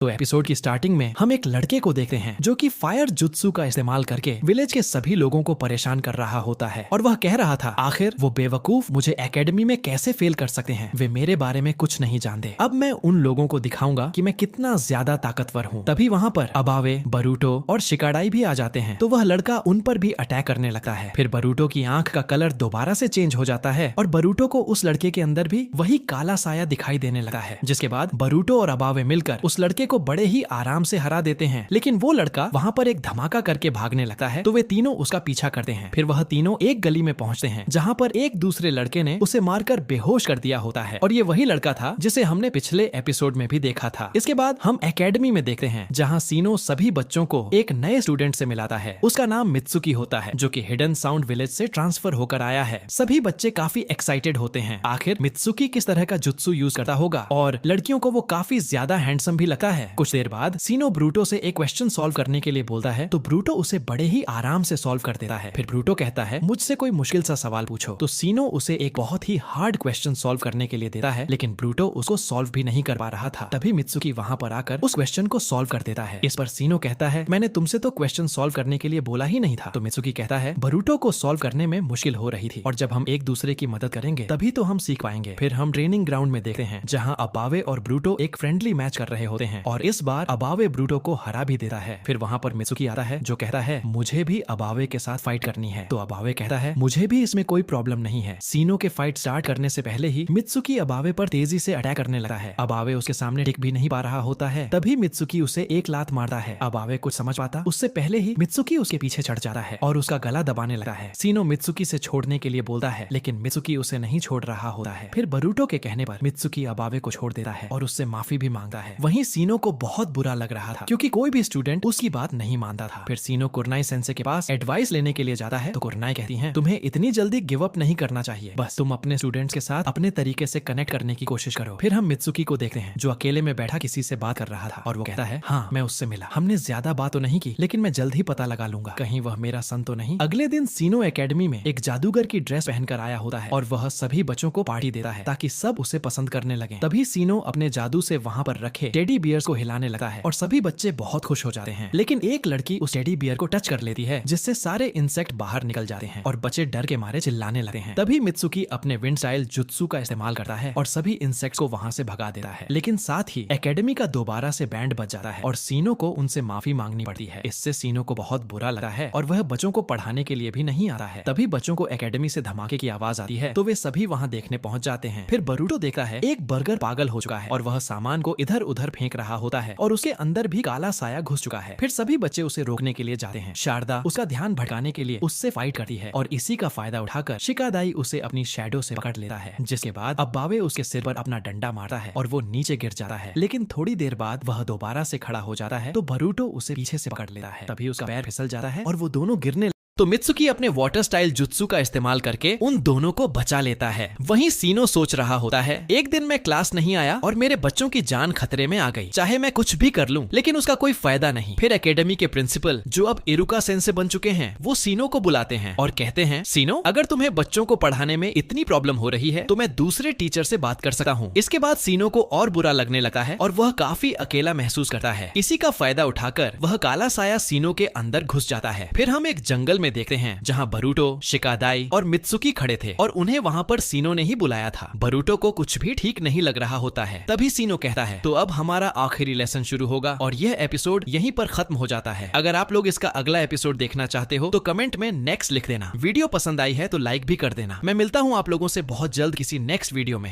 तो एपिसोड की स्टार्टिंग में हम एक लड़के को देखते हैं जो कि फायर जुत्सु का इस्तेमाल करके विलेज के सभी लोगों को परेशान कर रहा होता है और वह कह रहा था आखिर वो बेवकूफ मुझे एकेडमी में कैसे फेल कर सकते हैं, वे मेरे बारे में कुछ नहीं जानते। अब मैं उन लोगों को दिखाऊंगा कि मैं कितना ज्यादा ताकतवर हूँ। तभी वहाँ पर अबावे, बरूटो और शिकाडाई भी आ जाते हैं तो वह लड़का उन पर भी अटैक करने लगता है। फिर बरूटो की आंख का कलर दोबारा से चेंज हो जाता है और बरूटो को उस लड़के के अंदर भी वही काला साया दिखाई देने लगा है। जिसके बाद बरूटो और अबावे मिलकर उस लड़के को बड़े ही आराम से हरा देते हैं, लेकिन वो लड़का वहाँ पर एक धमाका करके भागने लगता है तो वे तीनों उसका पीछा करते हैं। फिर वह तीनों एक गली में पहुँचते हैं जहाँ पर एक दूसरे लड़के ने उसे मारकर बेहोश कर दिया होता है और ये वही लड़का था जिसे हमने पिछले एपिसोड में भी देखा था। इसके बाद हम एकेडमी में देखते हैं जहाँ सीनो सभी बच्चों को एक नए स्टूडेंट से मिलाता है। उसका नाम मित्सुकी होता है जो कि हिडन साउंड विलेज से ट्रांसफर होकर आया है। सभी बच्चे काफी एक्साइटेड होते हैं, आखिर मित्सुकी किस तरह का जुत्सु यूज करता होगा और लड़कियों को वो काफी ज्यादा हैंडसम भी लगता है। कुछ देर बाद सीनो ब्रूटो से एक क्वेश्चन सॉल्व करने के लिए बोलता है तो ब्रूटो उसे बड़े ही आराम से सॉल्व कर देता है। फिर ब्रूटो कहता है मुझसे कोई मुश्किल सा सवाल पूछो, तो सीनो उसे एक बहुत ही हार्ड क्वेश्चन सॉल्व करने के लिए देता है, लेकिन ब्रूटो उसको सॉल्व भी नहीं कर पा रहा था। तभी मित्सुकी वहाँ पर आकर उस क्वेश्चन को सॉल्व कर देता है। इस पर सीनो कहता है मैंने तुमसे तो क्वेश्चन सॉल्व करने के लिए बोला ही नहीं था। तो मित्सुकी कहता है ब्रूटो को सॉल्व करने में मुश्किल हो रही थी और जब हम एक दूसरे की मदद करेंगे तभी तो हम सीख पाएंगे। फिर हम ट्रेनिंग ग्राउंड में देखते हैं जहाँ अबावे और ब्रूटो एक फ्रेंडली मैच कर रहे होते हैं और इस बार अबावे ब्रूटो को हरा भी देता है। फिर वहाँ पर मित्सुकी आता है जो कहता है मुझे भी अबावे के साथ फाइट करनी है। तो अबावे कहता है मुझे भी इसमें कोई प्रॉब्लम नहीं है। सीनो के फाइट स्टार्ट करने से पहले ही मित्सुकी अबावे पर तेजी से अटैक करने लगा है। अबावे उसके सामने टिक भी नहीं पा रहा होता है। तभी मित्सुकी उसे एक लात मारता है। अबावे कुछ समझ पाता उससे पहले ही मित्सुकी उसके पीछे चढ़ जाता है और उसका गला दबाने लगता है। सीनो मित्सुकी से छोड़ने के लिए बोलता है लेकिन मित्सुकी उसे नहीं छोड़ रहा होता है। फिर बरूटो के कहने पर मित्सुकी अबावे को छोड़ देता है और उससे माफी भी मांगता है। वहीं सीनो को बहुत बुरा लग रहा था क्योंकि कोई भी स्टूडेंट उसकी बात नहीं मानता था। फिर सीनो कुरनाई सेंसे के पास एडवाइस लेने के लिए जाता है तो कुरनाई कहती हैं तुम्हें इतनी जल्दी गिव अप नहीं करना चाहिए, बस तुम अपने स्टूडेंट्स के साथ अपने तरीके से कनेक्ट करने की कोशिश करो। फिर हम मित्सुकी को देखते हैं जो अकेले में बैठा किसी से बात कर रहा था और वो कहता है हाँ मैं उससे मिला, हमने ज्यादा बात तो नहीं की लेकिन मैं जल्द ही पता लगा लूंगा कहीं वह मेरा सन तो नहीं। अगले दिन सीनो एकेडमी में एक जादूगर की ड्रेस पहनकर आया होता है और वह सभी बच्चों को पार्टी देता है ताकि सब उसे पसंद करने लगे। तभी सीनो अपने जादू से वहाँ पर रखे टेडी बियर्स को हिलाने लगता है और सभी बच्चे बहुत खुश हो जाते हैं, लेकिन एक लड़की उस टेडी बियर को टच कर लेती है जिससे सारे इंसेक्ट बाहर निकल जाते हैं और बच्चे डर के मारे चिल्लाने लगते हैं। तभी मित्सुकी अपने विंड स्टाइल जुत्सु का इस्तेमाल करता है और सभी इंसेक्ट्स को वहाँ से भगा देता है, लेकिन साथ ही एकेडमी का दोबारा से बैंड बज जाता है और सीनो को उनसे माफी मांगनी पड़ती है। इससे सीनो को बहुत बुरा लगा है और वह बच्चों को पढ़ाने के लिए भी नहीं आता है। तभी बच्चों को एकेडमी से धमाके की आवाज आती है तो वे सभी वहाँ देखने पहुंच जाते हैं। फिर बरूटो देखता है एक बर्गर पागल हो चुका है और वह सामान को इधर उधर फेंक रहा होता है और उसके अंदर भी काला साया घुस चुका है। फिर सभी बच्चे उसे रोकने के लिए जाते हैं। शारदा उसका ध्यान भटकाने के लिए उससे फाइट करती है और इसी का फायदा उठाकर शिकादाई उसे अपनी शैडो से पकड़ लेता है, जिसके बाद अब्बावे उसके सिर पर अपना डंडा मारता है और वो नीचे गिर जाता है। लेकिन थोड़ी देर बाद वह दोबारा से खड़ा हो जाता है तो बरूटो उसे पीछे से पकड़ लेता है। तभी उसका पैर फिसल जाता है और वो दोनों गिरने तो मित्सुकी अपने वाटर स्टाइल जुत्सु का इस्तेमाल करके उन दोनों को बचा लेता है। वहीं सीनो सोच रहा होता है एक दिन मैं क्लास नहीं आया और मेरे बच्चों की जान खतरे में आ गई, चाहे मैं कुछ भी कर लूं लेकिन उसका कोई फायदा नहीं। फिर एकेडमी के प्रिंसिपल जो अब इरुका सेंसे बन चुके हैं वो सीनो को बुलाते हैं और कहते हैं सीनो अगर तुम्हें बच्चों को पढ़ाने में इतनी प्रॉब्लम हो रही है तो मैं दूसरे टीचर से बात कर सकता हूँ। इसके बाद सीनो को और बुरा लगने लगता है और वह काफी अकेला महसूस करता है। इसी का फायदा उठाकर वह काला साया सीनो के अंदर घुस जाता है। फिर हम एक जंगल में देखते हैं जहां बरूटो, शिकादाई और मित्सुकी खड़े थे और उन्हें वहां पर सीनो ने ही बुलाया था। बरूटो को कुछ भी ठीक नहीं लग रहा होता है। तभी सीनो कहता है तो अब हमारा आखिरी लेसन शुरू होगा और यह एपिसोड यहीं पर खत्म हो जाता है। अगर आप लोग इसका अगला एपिसोड देखना चाहते हो तो कमेंट में नेक्स्ट लिख देना। वीडियो पसंद आई है तो लाइक भी कर देना। मैं मिलता हूँ आप लोगों से बहुत जल्द किसी नेक्स्ट वीडियो में।